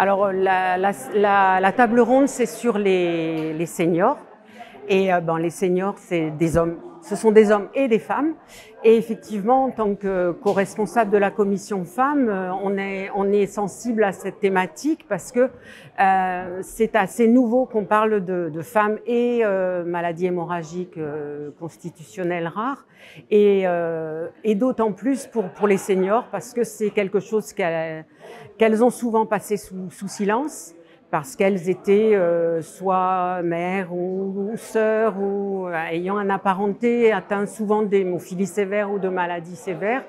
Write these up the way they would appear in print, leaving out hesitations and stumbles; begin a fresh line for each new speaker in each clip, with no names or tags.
Alors, la table ronde, c'est sur les seniors. Et les seniors, c'est des hommes. Ce sont des hommes et des femmes. Et effectivement, en tant que co-responsable de la commission femmes, on est sensible à cette thématique parce que c'est assez nouveau qu'on parle de femmes et maladies hémorragiques constitutionnelles rares. Et d'autant plus pour les seniors parce que c'est quelque chose qu'elles ont souvent passé sous silence, parce qu'elles étaient soit mères ou sœurs ou ayant un apparenté atteint souvent d'hémophilie sévère ou de maladies sévères.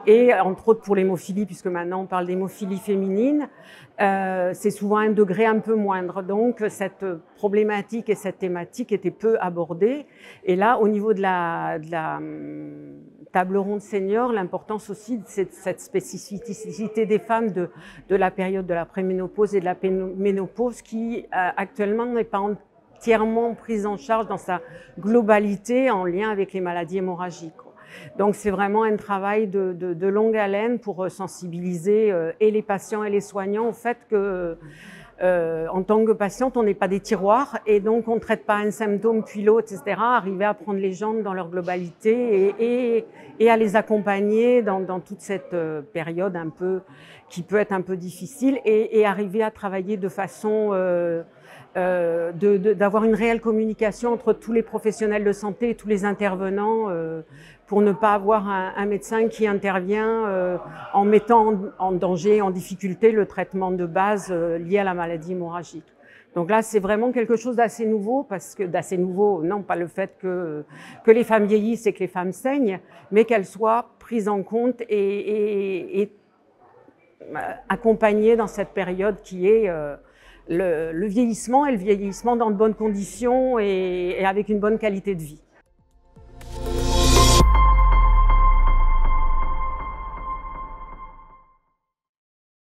Et entre autres pour l'hémophilie, puisque maintenant on parle d'hémophilie féminine, c'est souvent un degré un peu moindre. Donc cette problématique et cette thématique étaient peu abordées. Et là, au niveau de la table ronde senior, l'importance aussi de cette spécificité des femmes de la période de la préménopause et de la ménopause qui actuellement n'est pas entièrement prise en charge dans sa globalité en lien avec les maladies hémorragiques. Donc c'est vraiment un travail de longue haleine pour sensibiliser et les patients et les soignants au fait que en tant que patiente, on n'est pas des tiroirs et donc on ne traite pas un symptôme puis l'autre, etc. Arriver à prendre les gens dans leur globalité et à les accompagner dans toute cette période un peu qui peut être un peu difficile et arriver à travailler de façon d'avoir une réelle communication entre tous les professionnels de santé et tous les intervenants pour ne pas avoir un médecin qui intervient en mettant en danger, en difficulté le traitement de base lié à la maladie hémorragique. Donc là, c'est vraiment quelque chose d'assez nouveau, parce que d'assez nouveau, non pas le fait que les femmes vieillissent et que les femmes saignent, mais qu'elles soient prises en compte et accompagnées dans cette période qui est le vieillissement et le vieillissement dans de bonnes conditions et avec une bonne qualité de vie.